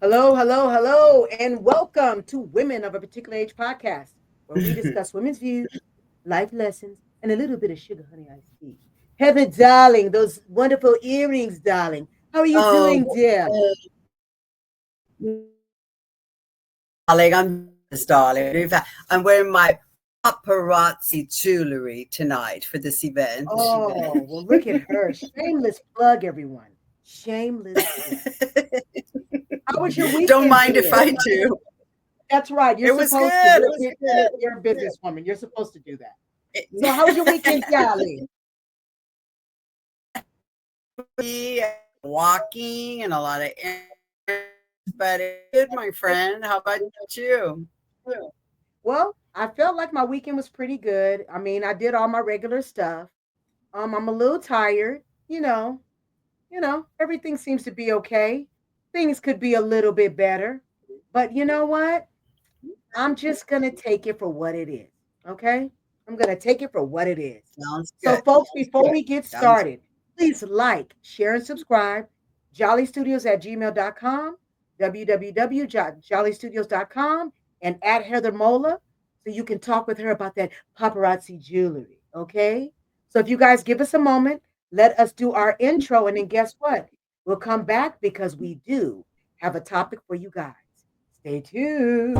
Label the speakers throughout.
Speaker 1: Hello, hello, hello, and welcome to Women of a Particular Age podcast, where we discuss women's views, life lessons, and a little bit of sugar honey iced tea. Heather, darling, those wonderful earrings, darling. How are you
Speaker 2: Oh,
Speaker 1: doing, dear?
Speaker 2: darling, I'm jealous, darling. In fact, I'm wearing my paparazzi jewelry tonight for this event.
Speaker 1: Oh, well, look at her. Shameless plug, everyone. Shameless plug. How was your
Speaker 2: Don't
Speaker 1: weekend,
Speaker 2: mind if
Speaker 1: dear?
Speaker 2: I do.
Speaker 1: That's right. You're
Speaker 2: It was
Speaker 1: supposed to.
Speaker 2: good. It was
Speaker 1: You're a businesswoman. You're supposed to do that. So, how was your weekend,
Speaker 2: good.
Speaker 1: darling?
Speaker 2: Walking and a lot of errands, but it's good, my friend. How about you?
Speaker 1: Well, I felt like my weekend was pretty good. I mean, I did all my regular stuff. I'm a little tired, everything seems to be okay. Things could be a little bit better. But you know what? I'm just going to take it for what it is. Okay? I'm going to take it for what it is.
Speaker 2: Sounds
Speaker 1: So,
Speaker 2: good.
Speaker 1: folks, before we get
Speaker 2: Sounds
Speaker 1: started, please like, share, and subscribe. Jollystudios at gmail.com, www.jollystudios.com, and at Heather Mola so you can talk with her about that paparazzi jewelry. Okay? So, if you guys give us a moment, let us do our intro. And then guess what? We'll come back because we do have a topic for you guys. Stay tuned.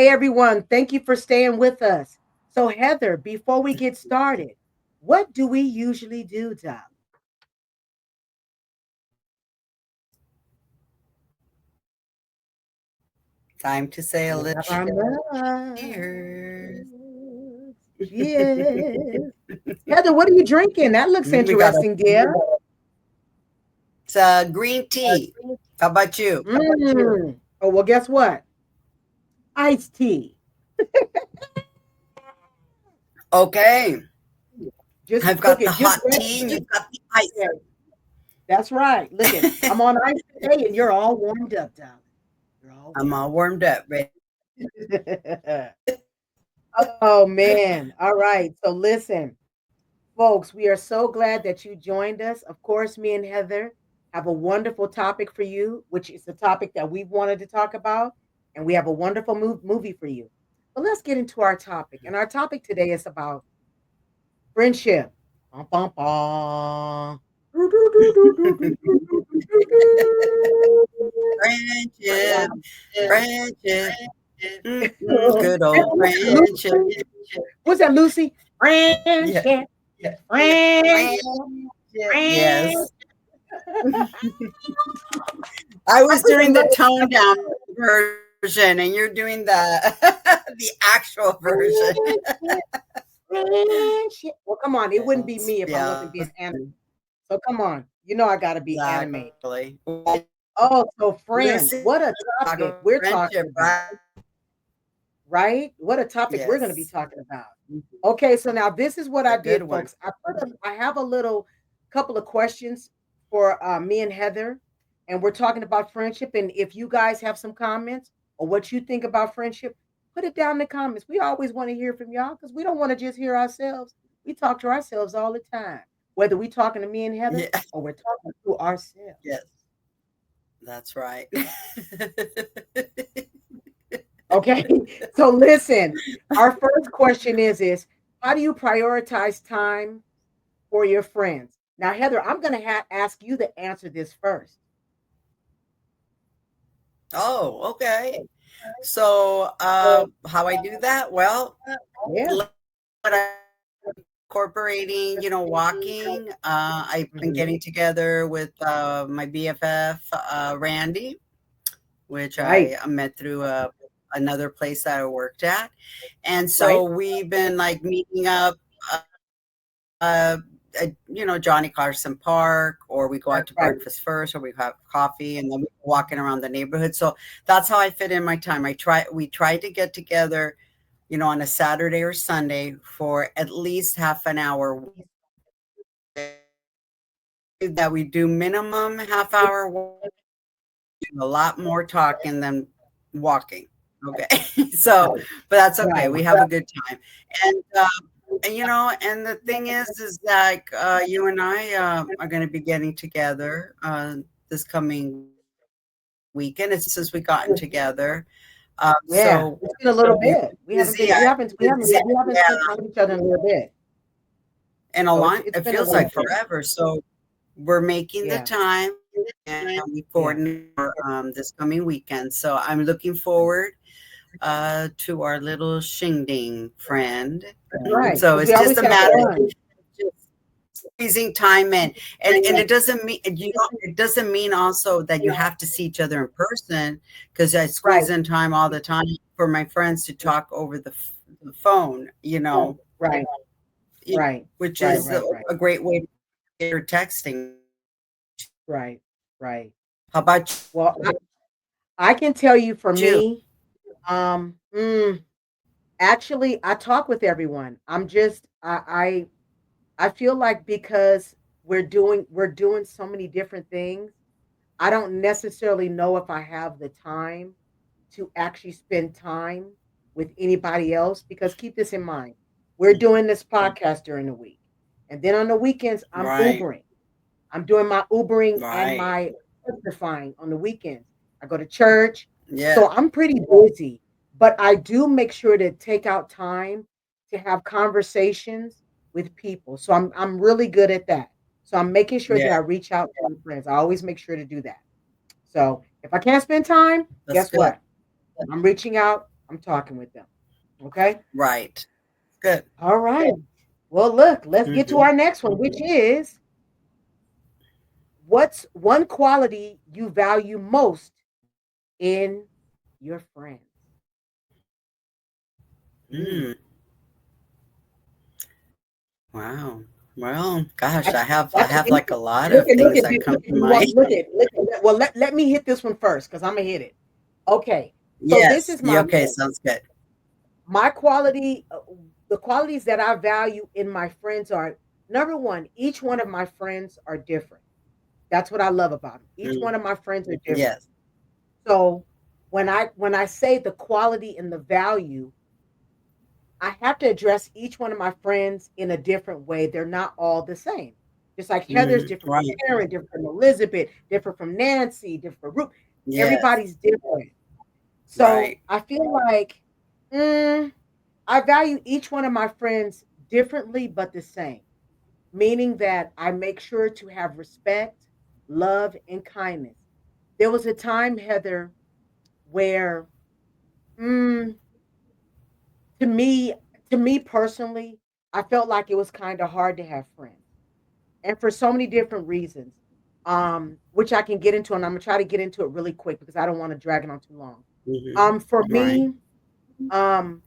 Speaker 1: Hey, everyone. Thank you for staying with us. So, Heather, before we get started, what do we usually do, Doc?
Speaker 2: time to say a
Speaker 1: We
Speaker 2: little
Speaker 1: have our
Speaker 2: cheers.
Speaker 1: mugs. Cheers. Heather, what are you drinking? That looks
Speaker 2: We got
Speaker 1: interesting, dear.
Speaker 2: it's green tea. How about you?
Speaker 1: Oh, well, guess what? Iced tea.
Speaker 2: Okay.
Speaker 1: Just
Speaker 2: I've
Speaker 1: look
Speaker 2: got the
Speaker 1: at just
Speaker 2: hot tea and you've got the ice.
Speaker 1: that's right. Look at I'm on ice today and you're all warmed up, darling. You're all
Speaker 2: I'm
Speaker 1: warmed
Speaker 2: all warmed up, ready.
Speaker 1: up. Oh man. All right. So listen, folks, we are so glad that you joined us. Of course, me and Heather have a wonderful topic for you, which is the topic that we've wanted to talk about. And we have a wonderful movie for you. But let's get into our topic. And our topic today is about friendship. Bum, bum, bum.
Speaker 2: Friendship, friendship, good old friendship.
Speaker 1: What's that, Lucy?
Speaker 2: Yeah,
Speaker 1: Friendship, friendship, friendship.
Speaker 2: yes. I
Speaker 1: I
Speaker 2: was
Speaker 1: freaking
Speaker 2: doing the
Speaker 1: love
Speaker 2: tone down version, and you're doing the the actual version.
Speaker 1: friendship, friendship. Well, come on. It wouldn't be
Speaker 2: Yes,
Speaker 1: me if I wasn't
Speaker 2: yes,
Speaker 1: being animated. So come on. You know I got to be animated.
Speaker 2: exactly.
Speaker 1: Oh, so friends,
Speaker 2: Lucy,
Speaker 1: what a
Speaker 2: talk
Speaker 1: topic
Speaker 2: about
Speaker 1: we're talking
Speaker 2: friendship,
Speaker 1: about,
Speaker 2: right?
Speaker 1: right? What a topic we're going to be
Speaker 2: Yes,
Speaker 1: talking about. Okay, so now this is what
Speaker 2: a
Speaker 1: I
Speaker 2: good
Speaker 1: did,
Speaker 2: one.
Speaker 1: folks. I have a little couple of questions for me and Heather, and we're talking about friendship. And if you guys have some comments or what you think about friendship, put it down in the comments. We always want to hear from y'all because we don't want to just hear ourselves. We talk to ourselves all the time, whether we talking to me and Heather
Speaker 2: Yeah,
Speaker 1: or we're talking to ourselves.
Speaker 2: yes, that's right.
Speaker 1: Okay, so listen. Our first question is how do you prioritize time for your friends? Now, Heather, I'm going to ask you to answer this first.
Speaker 2: Oh, okay. So, how I do that? Well,
Speaker 1: Yeah.
Speaker 2: what I incorporating, walking. I've been
Speaker 1: Mhm.
Speaker 2: getting together with my BFF, Randy, which
Speaker 1: Right.
Speaker 2: I met through another place that I worked at. And
Speaker 1: Right.
Speaker 2: so we've been like meeting up. Uh, Johnny Carson Park, or we go out
Speaker 1: That's
Speaker 2: to
Speaker 1: right.
Speaker 2: breakfast first, or we have coffee, and then we walking around the neighborhood. So that's how I fit in my time. We try to get together, on a Saturday or Sunday for at least half an hour. That we do minimum half hour, a lot more talking than walking. Okay, so but that's okay.
Speaker 1: Right.
Speaker 2: We have a good time, and and the thing is that you and I are going to be getting together this coming weekend. It's been since we gotten together, so
Speaker 1: Yeah. It's been a
Speaker 2: we're
Speaker 1: little bit.
Speaker 2: busy.
Speaker 1: We haven't
Speaker 2: Yeah,
Speaker 1: spent time with each other in a little bit.
Speaker 2: and a
Speaker 1: So
Speaker 2: lot.
Speaker 1: it's
Speaker 2: It
Speaker 1: been a
Speaker 2: feels
Speaker 1: little
Speaker 2: like
Speaker 1: bit.
Speaker 2: forever. So we're making the
Speaker 1: Yeah.
Speaker 2: time, and we
Speaker 1: Yeah.
Speaker 2: coordinate for this coming weekend. So I'm looking forward to our little shingding friend.
Speaker 1: That's right.
Speaker 2: So
Speaker 1: Because we
Speaker 2: it's just
Speaker 1: always
Speaker 2: a
Speaker 1: have
Speaker 2: matter of
Speaker 1: fun.
Speaker 2: just squeezing time in, and it doesn't mean it doesn't mean also that you have to see each other in person, because I
Speaker 1: Right.
Speaker 2: squeeze in time all the time for my friends to talk over the phone.
Speaker 1: Right.
Speaker 2: You-
Speaker 1: Right.
Speaker 2: which
Speaker 1: Right.
Speaker 2: is
Speaker 1: Right. Right.
Speaker 2: a great way to get your texting.
Speaker 1: Right. Right.
Speaker 2: How about
Speaker 1: Well, I can tell you for
Speaker 2: you?
Speaker 1: me, um, mm, actually, I talk with everyone. I feel like because we're doing so many different things, I don't necessarily know if I have the time to actually spend time with anybody else, because keep this in mind. We're doing this podcast during the week. And then on the weekends, I'm
Speaker 2: Right,
Speaker 1: Ubering. I'm doing my Ubering and
Speaker 2: right,
Speaker 1: my Uberifying on the weekends. I go to church.
Speaker 2: yeah,
Speaker 1: So I'm pretty busy, but I do make sure to take out time to have conversations with people. So I'm really good at that. So I'm making sure
Speaker 2: yeah.
Speaker 1: that I reach out to my friends. I always make sure to do that. So if I can't spend time,
Speaker 2: That's
Speaker 1: guess
Speaker 2: good.
Speaker 1: what? I'm reaching out, I'm talking with them. Okay?
Speaker 2: Right. Good.
Speaker 1: All right. Well, look, let's get to
Speaker 2: Mhm.
Speaker 1: our next one, which is, what's one quality you value most in your friends?
Speaker 2: Mm.
Speaker 1: Mm.
Speaker 2: Wow. Well, gosh,
Speaker 1: That's,
Speaker 2: I
Speaker 1: that's
Speaker 2: have like a lot
Speaker 1: look
Speaker 2: of
Speaker 1: at look
Speaker 2: things
Speaker 1: at
Speaker 2: that
Speaker 1: this.
Speaker 2: come to
Speaker 1: You want
Speaker 2: mind.
Speaker 1: look at well, let me hit this one first because I'm gonna hit it. Okay. So this
Speaker 2: Yes.
Speaker 1: is
Speaker 2: Yeah,
Speaker 1: my
Speaker 2: okay,
Speaker 1: list.
Speaker 2: sounds good.
Speaker 1: My quality, the qualities that I value in my friends are, number one, each one of my friends are different. That's what I love about them. Each
Speaker 2: Mm.
Speaker 1: one of my friends are different.
Speaker 2: Yes.
Speaker 1: So when I say the quality and the value, I have to address each one of my friends in a different way. They're not all the same. Just like Heather's
Speaker 2: Mhm.
Speaker 1: different from
Speaker 2: Right.
Speaker 1: Karen, different from Elizabeth, different from Nancy, different from Ruth.
Speaker 2: Yes.
Speaker 1: Everybody's different. So
Speaker 2: Right.
Speaker 1: I feel like, mm, I value each one of my friends differently, but the same, meaning that I make sure to have respect, love, and kindness. There was a time, Heather, where, mm, to me, to me personally, I felt like it was kind of hard to have friends, and for so many different reasons, which I can get into, and I'm gonna try to get into it really quick because I don't want to drag it on too long.
Speaker 2: Mhm.
Speaker 1: For
Speaker 2: Right.
Speaker 1: me, um,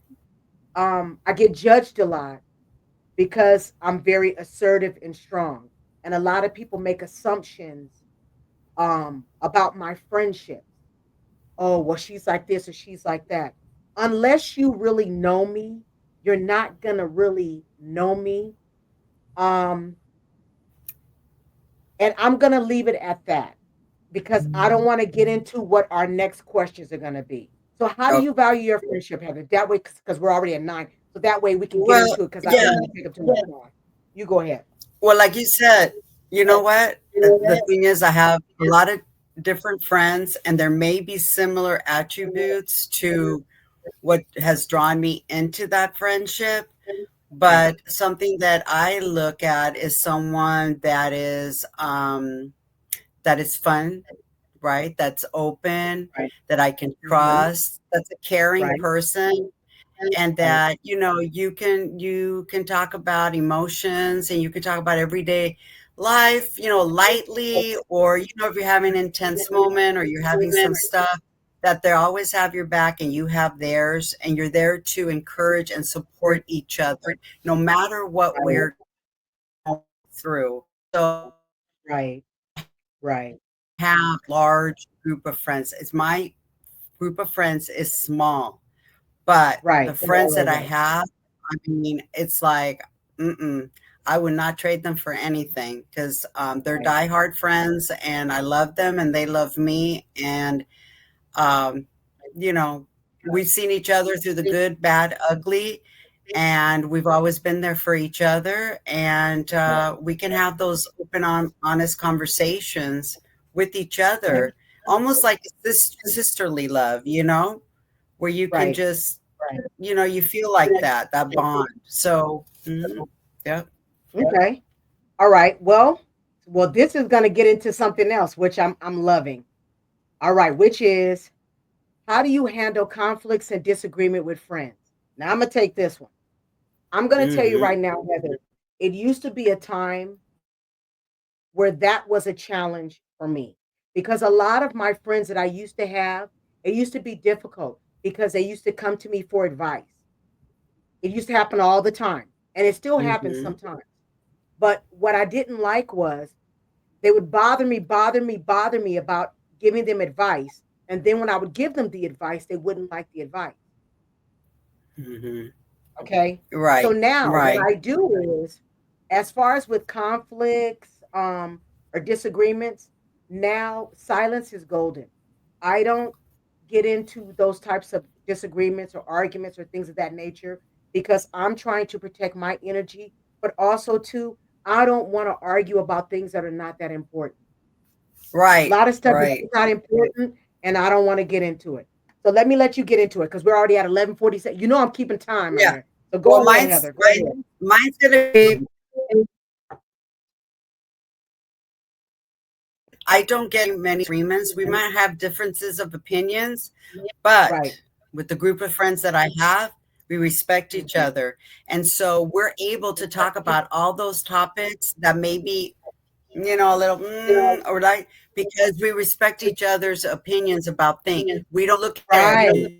Speaker 1: I get judged a lot because I'm very assertive and strong. And a lot of people make assumptions about my friendships. Oh, well, she's like this or she's like that. Unless you really know me, you're not gonna really know me. Um, and I'm gonna leave it at that because I don't want to get into what our next questions are gonna be. So, how do
Speaker 2: Oh,
Speaker 1: you value your friendship, Heather? That way, because we're already at 9, so that way we can get
Speaker 2: well,
Speaker 1: into it because I don't
Speaker 2: yeah.
Speaker 1: want to take up too much time. You go ahead.
Speaker 2: Well, like you said, you know what? The thing is, I have a lot of different friends, and there may be similar attributes to what has drawn me into that friendship.
Speaker 1: Right,
Speaker 2: But something that I look at is someone that is fun, right? That's open,
Speaker 1: right.
Speaker 2: that I can
Speaker 1: Mhm.
Speaker 2: trust, that's a caring
Speaker 1: Right,
Speaker 2: person, and
Speaker 1: right,
Speaker 2: that you can talk about emotions, and you can talk about everyday life, lightly, or if you're having an intense moment or you're having some stuff, that they always have your back and you have theirs, and you're there to encourage and support each other no matter what
Speaker 1: right,
Speaker 2: we're going through. So
Speaker 1: Right. Right.
Speaker 2: have large group of friends. It's my group of friends is small, but the
Speaker 1: Right.
Speaker 2: friends that I
Speaker 1: Right.
Speaker 2: have, I mean, it's like, mm-mm, I would not trade them for anything because they're
Speaker 1: Right.
Speaker 2: diehard friends and I love them and they love me. And, um, you know, we've seen each other through the good, bad, ugly, and we've always been there for each other. And
Speaker 1: Right.
Speaker 2: we can have those open, honest conversations with each
Speaker 1: Right.
Speaker 2: other, almost like this sisterly love, where you can
Speaker 1: Right.
Speaker 2: just,
Speaker 1: Right.
Speaker 2: you feel like that bond. So, yeah.
Speaker 1: Okay. All right. Well, this is going to get into something else, which I'm loving. All right, which is how do you handle conflicts and disagreement with friends? Now I'm gonna take this one. I'm gonna tell you
Speaker 2: Hmm.
Speaker 1: right now, Heather. It used to be a time where that was a challenge for me because a lot of my friends that I used to have, it used to be difficult because they used to come to me for advice. It used to happen all the time, and it still happens
Speaker 2: Hmm.
Speaker 1: sometimes. But what I didn't like was they would bother me about giving them advice. And then when I would give them the advice, they wouldn't like the advice.
Speaker 2: Hmm.
Speaker 1: Okay. So
Speaker 2: Right.
Speaker 1: now what
Speaker 2: Right.
Speaker 1: I do is, as far as with conflicts or disagreements, now silence is golden. I don't get into those types of disagreements or arguments or things of that nature because I'm trying to protect my energy, but also too, I don't want to argue about things that are not that important. A
Speaker 2: Right.
Speaker 1: lot of stuff is
Speaker 2: Right.
Speaker 1: not important, and I don't want to get into it. So let you get into it because we're already at 11:47. You know I'm keeping time on
Speaker 2: Yeah.
Speaker 1: here. So go
Speaker 2: Well,
Speaker 1: ahead,
Speaker 2: mine's
Speaker 1: Heather. Go
Speaker 2: mine,
Speaker 1: ahead.
Speaker 2: mine's gonna be. I don't get many agreements. We might have differences of opinions,
Speaker 1: Right.
Speaker 2: but with the group of friends that I have, we respect each
Speaker 1: Mhm.
Speaker 2: other. And so we're able to talk about all those topics that maybe, a little, or like, because we respect each other's opinions about things. We don't look at
Speaker 1: Right.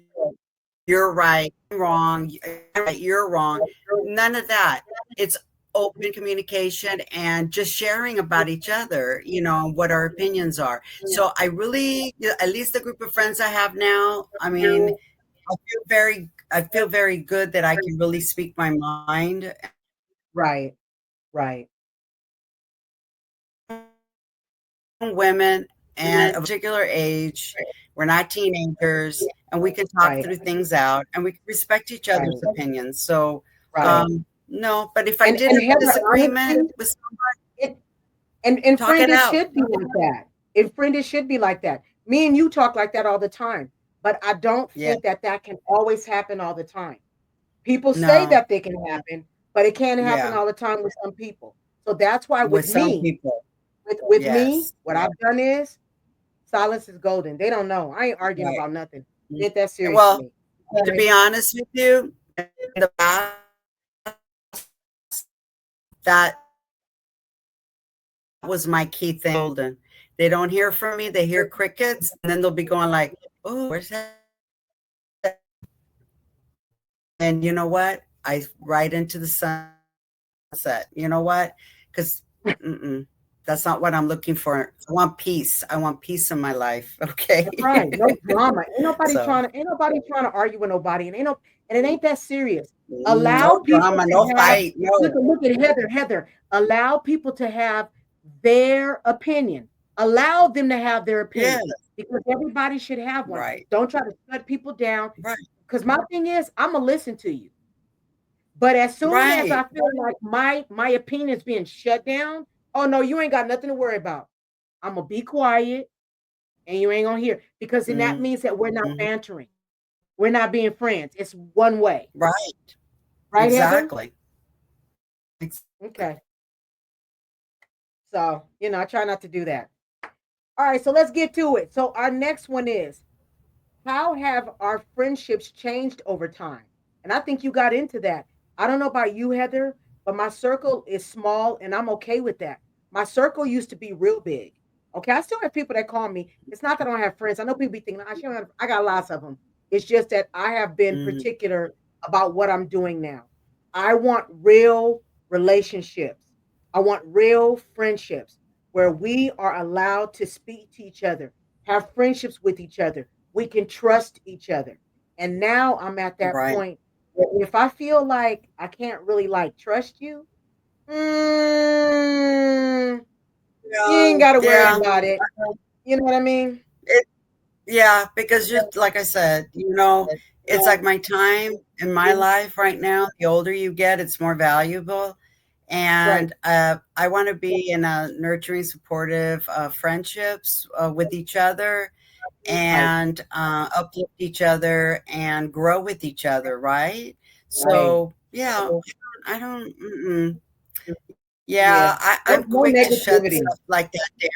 Speaker 2: you're right, I'm wrong, I'm right, you're wrong. None of that. It's open communication and just sharing about each other, what our opinions are. So I really, at least the group of friends I have now, I mean, I feel very good that I can really speak my mind.
Speaker 1: Right. Right.
Speaker 2: Young women and of a particular age. We're not teenagers, and we can talk
Speaker 1: Right.
Speaker 2: through things out, and we can respect each other's
Speaker 1: Right.
Speaker 2: opinions. So,
Speaker 1: Right.
Speaker 2: no, but if I did
Speaker 1: And
Speaker 2: have a
Speaker 1: Heather,
Speaker 2: disagreement
Speaker 1: honestly,
Speaker 2: with
Speaker 1: it and
Speaker 2: talk
Speaker 1: friend,
Speaker 2: it
Speaker 1: it
Speaker 2: out.
Speaker 1: should be like that. And friend, it should be like that. Me and you talk like that all the time, but I don't
Speaker 2: Yeah.
Speaker 1: think that that can always happen all the time. People say
Speaker 2: No.
Speaker 1: that they can happen, but it can't happen
Speaker 2: Yeah.
Speaker 1: all the time with some people. So that's why
Speaker 2: With some people.
Speaker 1: with me,
Speaker 2: Yes.
Speaker 1: what I've done is silence is golden. They don't know. I ain't arguing
Speaker 2: Right.
Speaker 1: about nothing.
Speaker 2: Mm.
Speaker 1: It ain't that serious to
Speaker 2: Well,
Speaker 1: me.
Speaker 2: to
Speaker 1: Okay.
Speaker 2: be honest with you, in the past, that was my key thing. Golden. They don't hear from me. They hear crickets, and then they'll be going like, "Oh, where's that?" And you know what? I right into the sunset. You know what? Because that's not what I'm looking for. I want peace. I want peace in my life. Okay.
Speaker 1: That's right. No drama.
Speaker 2: So
Speaker 1: Ain't nobody trying to argue with nobody. And it ain't that serious. Allow
Speaker 2: no
Speaker 1: people
Speaker 2: drama, no
Speaker 1: to have
Speaker 2: fight. No.
Speaker 1: look at Heather. Allow people to have their opinion. Allow them to have their
Speaker 2: Yeah.
Speaker 1: opinion because everybody should have one.
Speaker 2: Right.
Speaker 1: Don't try to shut people down.
Speaker 2: Right.
Speaker 1: Because my thing is, I'm gonna listen to you. But as soon as
Speaker 2: Right.
Speaker 1: I feel like my opinion is being shut down, oh no, you ain't got nothing to worry about. I'm gonna be quiet and you ain't gonna hear because then that means that we're not
Speaker 2: Mhm.
Speaker 1: bantering. We're not being friends. It's one way.
Speaker 2: Right.
Speaker 1: Right, Heather?
Speaker 2: Exactly. Exactly.
Speaker 1: Okay. So, I try not to do that. All right, so let's get to it. So our next one is how have our friendships changed over time? And I think you got into that. I don't know about you, Heather, but my circle is small and I'm okay with that. My circle used to be real big. Okay, I still have people that call me. It's not that I don't have friends. I know people be thinking, I got lots of them. It's just that I have been
Speaker 2: Mhm.
Speaker 1: particular about what I'm doing now. I want real relationships. I want real friendships where we are allowed to speak to each other, have friendships with each other. We can trust each other. And now I'm at that
Speaker 2: Right.
Speaker 1: point where if I feel like I can't really like trust you, mm, you ain't
Speaker 2: Yeah,
Speaker 1: got to worry
Speaker 2: yeah.
Speaker 1: about it. You know what I mean?
Speaker 2: It, yeah, because just like I said, it's like my time in my life right now, the older you get, it's more valuable.
Speaker 1: Right,
Speaker 2: And I want to be in a nurturing, supportive friendships with each other
Speaker 1: right,
Speaker 2: and uplift each other and grow with each other, right?
Speaker 1: right.
Speaker 2: So, yeah, I don't, mm-mm. Yeah,
Speaker 1: Yeah.
Speaker 2: I'm
Speaker 1: No,
Speaker 2: quick
Speaker 1: no
Speaker 2: to shut stuff
Speaker 1: negativity.
Speaker 2: like that down.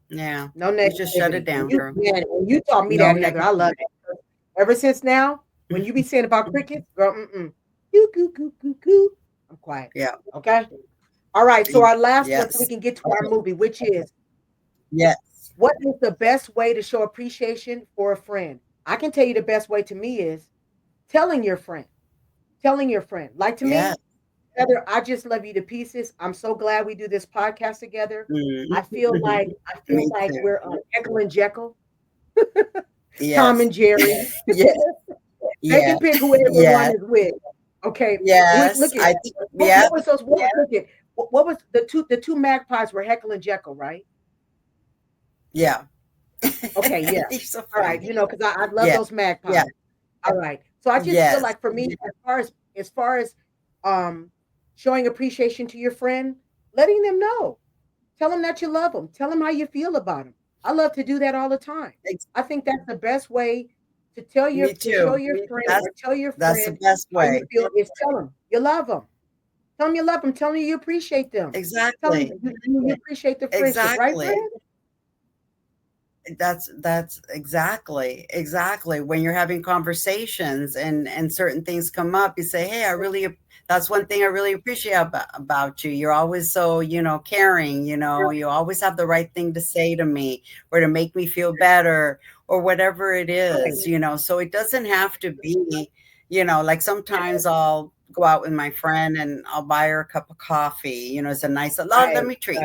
Speaker 2: Yeah,
Speaker 1: No
Speaker 2: you just shut it
Speaker 1: negativity. And
Speaker 2: down,
Speaker 1: you,
Speaker 2: girl.
Speaker 1: man, when you taught me
Speaker 2: No
Speaker 1: that, Heather, I love
Speaker 2: negativity.
Speaker 1: it. Ever since now, when you be saying about crickets, girl, coo, coo, coo, coo, coo. I'm quiet.
Speaker 2: Yeah.
Speaker 1: Okay. All right. So our last one, so we
Speaker 2: Yes.
Speaker 1: can get to our movie, which is
Speaker 2: Yes.
Speaker 1: what is the best way to show appreciation for a friend? I can tell you the best way to me is telling your friend, telling your friend. Like to
Speaker 2: Yes.
Speaker 1: me, Heather, I just love you to pieces. I'm so glad we do this podcast together.
Speaker 2: Mhm.
Speaker 1: I feel
Speaker 2: Me
Speaker 1: like
Speaker 2: too.
Speaker 1: we're Jekyll and Jekyll, Tom
Speaker 2: Yes.
Speaker 1: and Jerry.
Speaker 2: Yes.
Speaker 1: Take
Speaker 2: Yeah.
Speaker 1: and pick whoever one
Speaker 2: Yes.
Speaker 1: is with. Okay.
Speaker 2: Yes.
Speaker 1: Look at
Speaker 2: I think,
Speaker 1: what
Speaker 2: yeah.
Speaker 1: was those? What was look at what was the two magpies were Heckle and Jekyll, right?
Speaker 2: Yeah.
Speaker 1: Okay, yeah.
Speaker 2: You're so
Speaker 1: All right,
Speaker 2: funny.
Speaker 1: because I love
Speaker 2: Yeah.
Speaker 1: those
Speaker 2: Yeah.
Speaker 1: magpies. All right. So I just feel
Speaker 2: Yes.
Speaker 1: like for me, as far as um showing appreciation to your friend, letting them know. Tell them that you love them. Tell them how you feel about them. I love to do that all the time.
Speaker 2: Ex-
Speaker 1: I think that's the best way to tell your
Speaker 2: Me
Speaker 1: to show
Speaker 2: too.
Speaker 1: your friend
Speaker 2: That's
Speaker 1: or tell your
Speaker 2: that's the
Speaker 1: friend
Speaker 2: best
Speaker 1: how you
Speaker 2: way.
Speaker 1: feel is tell them you love them. Tell them you love them. Tell them you appreciate them. Tell them
Speaker 2: Exactly.
Speaker 1: you appreciate the friendship, right,
Speaker 2: Exactly.
Speaker 1: friend?
Speaker 2: That's exactly. When you're having conversations and certain things come up, you say, "Hey, that's one thing I really appreciate about you. You're always so, caring, you always have the right thing to say to me or to make me feel better or whatever it
Speaker 1: Right,
Speaker 2: is. So it doesn't have to be, like sometimes I'll go out with my friend and I'll buy her a cup of coffee, it's a nice, oh, let
Speaker 1: right,
Speaker 2: me treat.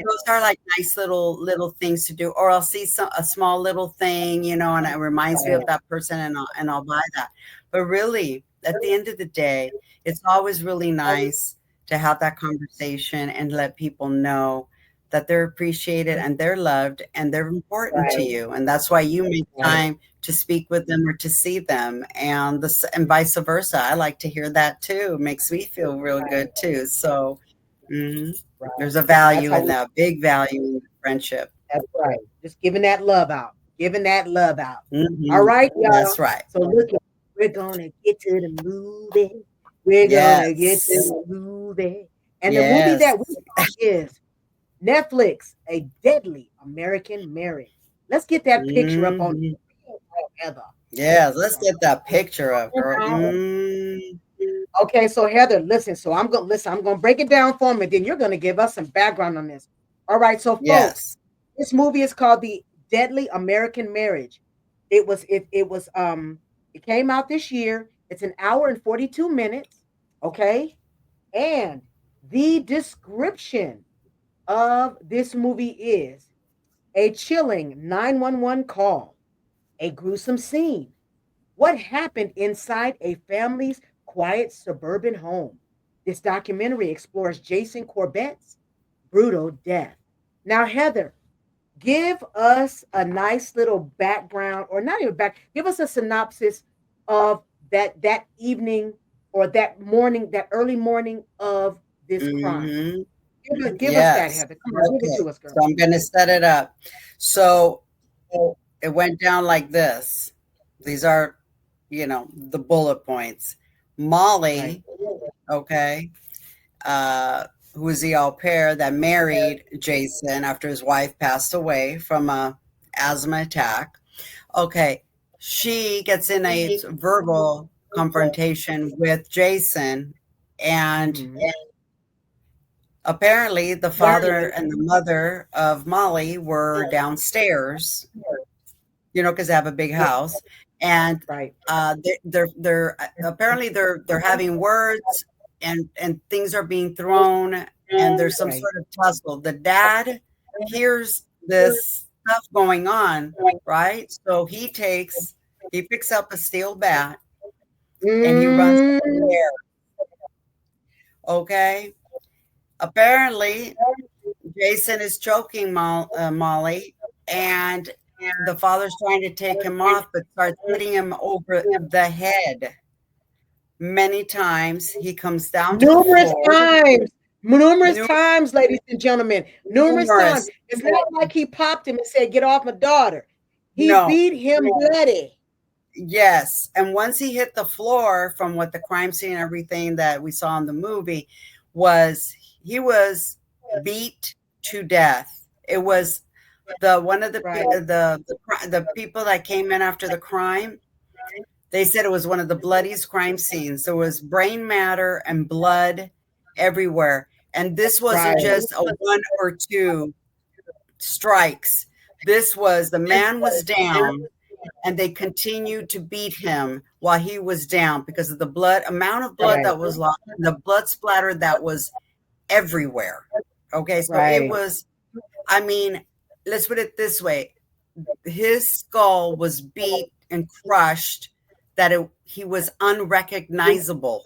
Speaker 2: Those are like nice little things to do, or I'll see a small little thing, and it reminds me
Speaker 1: right,
Speaker 2: of that person, and I'll buy that. But really, at the end of the day, it's always really nice to have that conversation and let people know that they're appreciated and they're loved and they're important to
Speaker 1: right,
Speaker 2: you, and that's why you make
Speaker 1: right,
Speaker 2: time to speak with them or to see them, and vice versa. I like to hear that too. It makes me feel real
Speaker 1: right,
Speaker 2: good too. So. Mhm.
Speaker 1: right.
Speaker 2: There's a
Speaker 1: And that's
Speaker 2: value
Speaker 1: how
Speaker 2: in
Speaker 1: we
Speaker 2: that, big value in friendship.
Speaker 1: that's right. Just giving that love out. Giving that love out. All
Speaker 2: Mhm.
Speaker 1: right, y'all.
Speaker 2: That's right.
Speaker 1: So look, we're gonna get to the movie. We're gonna get to
Speaker 2: Yes.
Speaker 1: the movie. And the movie
Speaker 2: Yes.
Speaker 1: that we got is Netflix, A Deadly American Marriage. Let's get that picture up on
Speaker 2: Mhm.
Speaker 1: Heather.
Speaker 2: Yes, let's get that picture up, girl.
Speaker 1: Okay, so Heather, listen. So I'm gonna listen. I'm gonna break it down for me. Then you're gonna give us some background on this. All right, so folks,
Speaker 2: Yes.
Speaker 1: this movie is called The Deadly American Marriage. It came out this year. It's an hour and 42 minutes. Okay, and the description of this movie is a chilling 911 call, a gruesome scene. What happened inside a family's quiet suburban home? This documentary explores Jason Corbett's brutal death. Now, Heather, give us a nice little background, or not even give us a synopsis of that evening or that morning, that early morning of this crime.
Speaker 2: Mhm.
Speaker 1: Give us that,
Speaker 2: Yes.
Speaker 1: Heather. Come on, give it
Speaker 2: Okay.
Speaker 1: to us, girl.
Speaker 2: So I'm gonna set it up. So it went down like this. These are, the bullet points.
Speaker 1: Right.
Speaker 2: Molly, okay, who was the au pair that married Jason after his wife passed away from a asthma attack. Okay, she gets in a verbal confrontation with Jason, and
Speaker 1: Mm-hmm.
Speaker 2: apparently the father and the mother of Molly were downstairs, because they have a big
Speaker 1: Yeah,
Speaker 2: house, and
Speaker 1: right.
Speaker 2: they're apparently they're having words. and things are being thrown, and there's some
Speaker 1: Right.
Speaker 2: sort of tussle. The dad hears this stuff going on, right? So he picks up a steel bat and he runs
Speaker 1: Mm,
Speaker 2: upstairs. Okay. Apparently, Jason is choking Molly, and the father's trying to take him off, but starts hitting him over the head many times. He comes down to the
Speaker 1: numerous
Speaker 2: floor,
Speaker 1: times. Numerous
Speaker 2: nu-
Speaker 1: times, ladies and gentlemen. Numerous times.
Speaker 2: numerous.
Speaker 1: It's not like he popped him and said, "Get off my daughter." He
Speaker 2: No,
Speaker 1: beat him bloody.
Speaker 2: yes. And once he hit the floor, from what the crime scene and everything that we saw in the movie was, he was beat to death. It was the one of
Speaker 1: Right.
Speaker 2: the people that came in after the crime. They said it was one of the bloodiest crime scenes. There was brain matter and blood everywhere. And this wasn't
Speaker 1: Right.
Speaker 2: just a one or two strikes. This was, the man was down, and they continued to beat him while he was down because of the blood, amount of blood
Speaker 1: Right.
Speaker 2: that was lost, and the blood splatter that was everywhere. Okay, so it
Speaker 1: Right.
Speaker 2: was, I mean, let's put it this way. His skull was beat and crushed that he was unrecognizable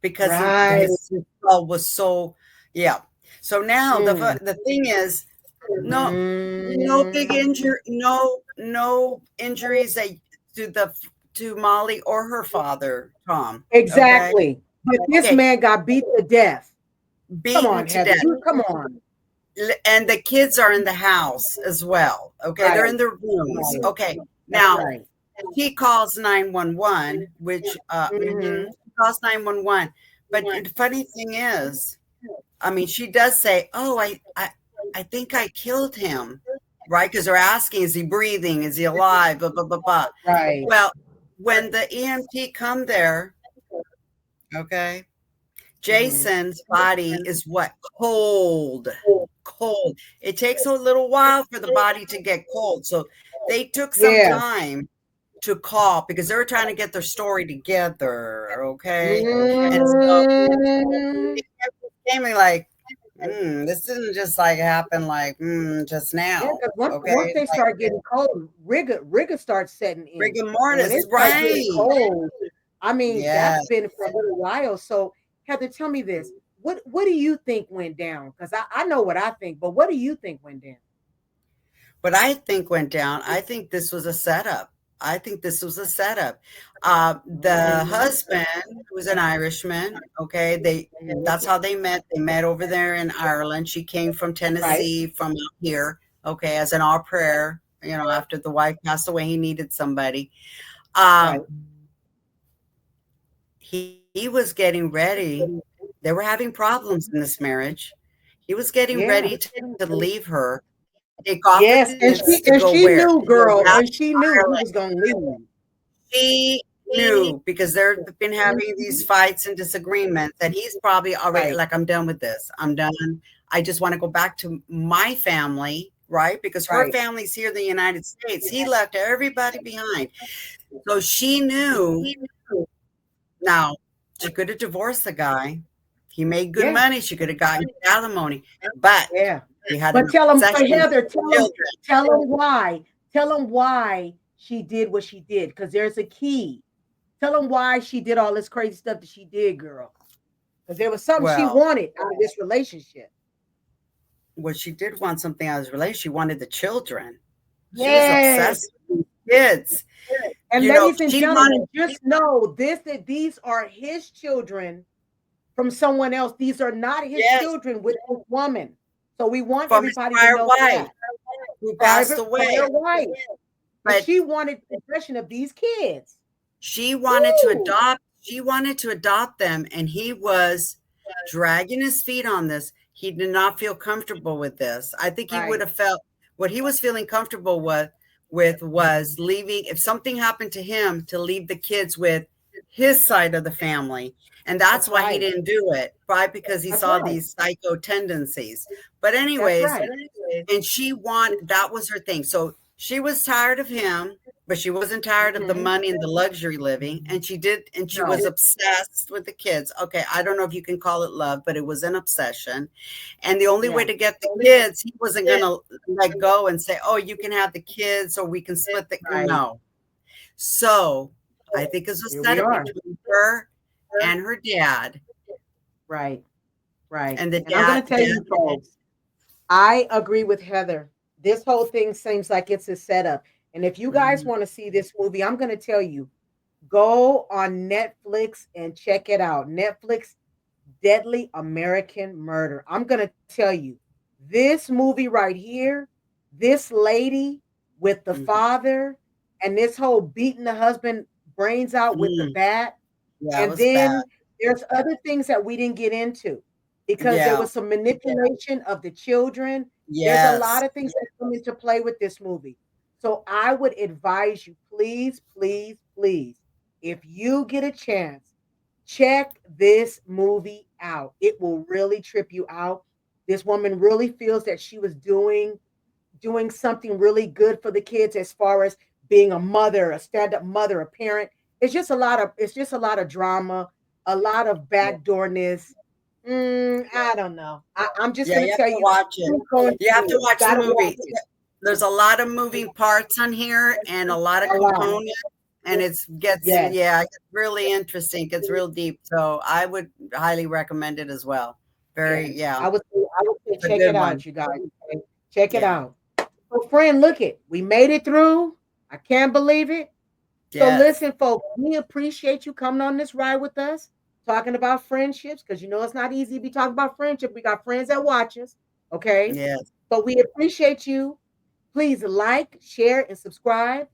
Speaker 2: because
Speaker 1: Right.
Speaker 2: his skull was so, yeah. So now
Speaker 1: Mm.
Speaker 2: the thing is, no, no big
Speaker 1: Mm.
Speaker 2: injury, no injuries that to the to Molly or her father, Tom. Okay,
Speaker 1: Exactly. But this
Speaker 2: okay,
Speaker 1: man got beat to death. Come
Speaker 2: beaten
Speaker 1: on,
Speaker 2: to
Speaker 1: Heather.
Speaker 2: death,
Speaker 1: You come on.
Speaker 2: and the kids are in the house as well. Okay, they're
Speaker 1: Right.
Speaker 2: in their rooms.
Speaker 1: Right.
Speaker 2: Okay,
Speaker 1: That's
Speaker 2: now
Speaker 1: right.
Speaker 2: he calls 911, which
Speaker 1: Hmm.
Speaker 2: he calls 911. But the funny thing is, I mean, she does say, "Oh, I think I killed him," right? Because they're asking, "Is he breathing? Is he alive?" Blah blah blah blah.
Speaker 1: Right.
Speaker 2: Well, when the EMT come there, okay,
Speaker 1: Hmm.
Speaker 2: Jason's body is what, cold, cold. It takes a little while for the body to get cold, so they took some
Speaker 1: Yeah.
Speaker 2: time to call because they were trying to get their story together, okay? And so
Speaker 1: Mm.
Speaker 2: it came like, this didn't just like happen like just
Speaker 1: Yeah,
Speaker 2: now,
Speaker 1: because once
Speaker 2: okay?
Speaker 1: they
Speaker 2: Like
Speaker 1: start getting cold, rigor starts setting in.
Speaker 2: rigor
Speaker 1: And when it
Speaker 2: mortis,
Speaker 1: starts getting
Speaker 2: right?
Speaker 1: cold, I mean, that's
Speaker 2: Yes.
Speaker 1: been for a little while. So, Heather, tell me this. What do you think went down? Because I know what I think, but what do you think went down?
Speaker 2: What I think went down, I think this was a setup. I think this was a setup. The
Speaker 1: Mhm.
Speaker 2: husband, who was an Irishman, okay, that's
Speaker 1: Mhm.
Speaker 2: how they met. They met over there in Ireland. She came from
Speaker 1: Right,
Speaker 2: Tennessee, from out here, okay, as an au pair. After the wife passed away, he needed somebody.
Speaker 1: right.
Speaker 2: Um, he was getting ready. They were having problems in this marriage. He was getting
Speaker 1: Yeah.
Speaker 2: ready to leave her, take off the
Speaker 1: Yes, and
Speaker 2: kids
Speaker 1: she
Speaker 2: to
Speaker 1: and
Speaker 2: go
Speaker 1: she
Speaker 2: where?
Speaker 1: knew, girl,
Speaker 2: Back
Speaker 1: and she
Speaker 2: to
Speaker 1: knew he
Speaker 2: Ireland.
Speaker 1: was gonna leave.
Speaker 2: She knew because they've been having these fights and disagreements, and he's probably already
Speaker 1: Right,
Speaker 2: like, I'm done with this. I'm done. I just want to go back to my family, right? Because her
Speaker 1: right.
Speaker 2: family's here in the United States. He left everybody behind. So she knew. Now, she could have divorced the guy. He made good
Speaker 1: Yeah,
Speaker 2: money. She could have gotten alimony, but
Speaker 1: yeah.
Speaker 2: he had
Speaker 1: But
Speaker 2: an
Speaker 1: tell him, but
Speaker 2: obsession with
Speaker 1: Heather, tell him,
Speaker 2: children.
Speaker 1: tell him why. Tell him why she did what she did, because there's a key. Tell him why she did all this crazy stuff that she did, girl. Because there was something she
Speaker 2: Well,
Speaker 1: wanted out of this relationship.
Speaker 2: what she did want something out of his relationship. She wanted the children. She was
Speaker 1: Yes.
Speaker 2: obsessed with kids.
Speaker 1: And ladies and
Speaker 2: She wanted,
Speaker 1: gentlemen, just know this that these are his children from someone else. These are not his
Speaker 2: yes,
Speaker 1: children with this woman. So we want
Speaker 2: from his
Speaker 1: everybody to
Speaker 2: prior
Speaker 1: know
Speaker 2: wife
Speaker 1: that.
Speaker 2: who passed
Speaker 1: Private
Speaker 2: away.
Speaker 1: prior wife. But
Speaker 2: But
Speaker 1: she wanted possession of these kids. Woo!
Speaker 2: she wanted to adopt them, and he was dragging his feet on this. He did not feel comfortable with this. I think he would
Speaker 1: Right.
Speaker 2: have felt what he was feeling comfortable with was leaving, if something happened to him, to leave the kids with his side of the family. And that's
Speaker 1: That's
Speaker 2: why he
Speaker 1: right.
Speaker 2: didn't do it, right? Because he
Speaker 1: That's
Speaker 2: saw
Speaker 1: right.
Speaker 2: these psycho tendencies. But
Speaker 1: That's
Speaker 2: anyways,
Speaker 1: right.
Speaker 2: and that was her thing. So she was tired of him. but she wasn't tired of the
Speaker 1: Mhm.
Speaker 2: money and the luxury living, and she was
Speaker 1: No.
Speaker 2: obsessed with the kids. Okay, I don't know if you can call it love, but it was an obsession, and the only way
Speaker 1: Yeah.
Speaker 2: to get the kids, he wasn't gonna let go and say, "Oh, you can have the kids, or we can split the,"
Speaker 1: Right.
Speaker 2: no. So, I think it's a
Speaker 1: Here we
Speaker 2: setup
Speaker 1: are.
Speaker 2: between her and her dad,
Speaker 1: Right. Right.
Speaker 2: and the
Speaker 1: And I'm gonna tell
Speaker 2: dad
Speaker 1: you, folks, I agree with Heather. This whole thing seems like it's a setup. And if you guys
Speaker 2: mhm,
Speaker 1: want to see this movie, I'm gonna tell you, go on Netflix and check it out. Netflix Deadly American Murder. I'm going to tell you, this movie right here, this lady with the
Speaker 2: mhm,
Speaker 1: father, and this whole beating the husband brains out with the
Speaker 2: mm,
Speaker 1: bat.
Speaker 2: yeah, it
Speaker 1: And
Speaker 2: was bad.
Speaker 1: then there's other things that we didn't get into because there
Speaker 2: Yeah,
Speaker 1: was some manipulation of the children. There's a lot
Speaker 2: yes,
Speaker 1: of things that come into play with this movie. So I would advise you, please, please, please, if you get a chance, check this movie out. It will really trip you out. This woman really feels that she was doing something really good for the kids as far as being a mother, a stand-up mother, a parent. It's just a lot of drama, a lot of
Speaker 2: yeah.
Speaker 1: backdoorness. I don't know. I'm just
Speaker 2: Yeah,
Speaker 1: gonna
Speaker 2: you have
Speaker 1: tell
Speaker 2: to
Speaker 1: you,
Speaker 2: watch it.
Speaker 1: please go and
Speaker 2: You
Speaker 1: see
Speaker 2: have to
Speaker 1: it. You
Speaker 2: watch the
Speaker 1: gotta watch
Speaker 2: movie.
Speaker 1: it.
Speaker 2: There's a lot of moving parts on here and a lot of
Speaker 1: A lot.
Speaker 2: components, and it's gets
Speaker 1: Yes.
Speaker 2: yeah, it gets really interesting, it gets real deep. So I would highly recommend it as well. Very,
Speaker 1: Yes.
Speaker 2: yeah,
Speaker 1: I would say
Speaker 2: it's a
Speaker 1: check
Speaker 2: good
Speaker 1: it
Speaker 2: one.
Speaker 1: out, you guys. Okay? Check it
Speaker 2: Yeah.
Speaker 1: out. So, friend, look it. We made it through. I can't believe it. So,
Speaker 2: Yes.
Speaker 1: listen, folks, we appreciate you coming on this ride with us, talking about friendships, because you know it's not easy to be talking about friendship. We got friends that watch us, okay?
Speaker 2: Yes.
Speaker 1: But we appreciate you. Please like, share, and subscribe.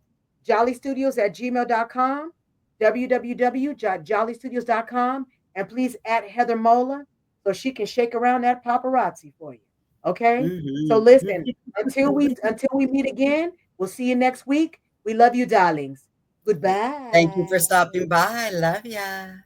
Speaker 1: Jollystudios at gmail.com, www.jollystudios.com, and please add Heather Mola so she can shake around that paparazzi for you. Okay? So
Speaker 2: Mhm.
Speaker 1: listen, until we meet again, we'll see you next week. We love you, darlings.
Speaker 2: Thank you for
Speaker 1: Goodbye.
Speaker 2: stopping by. Love ya.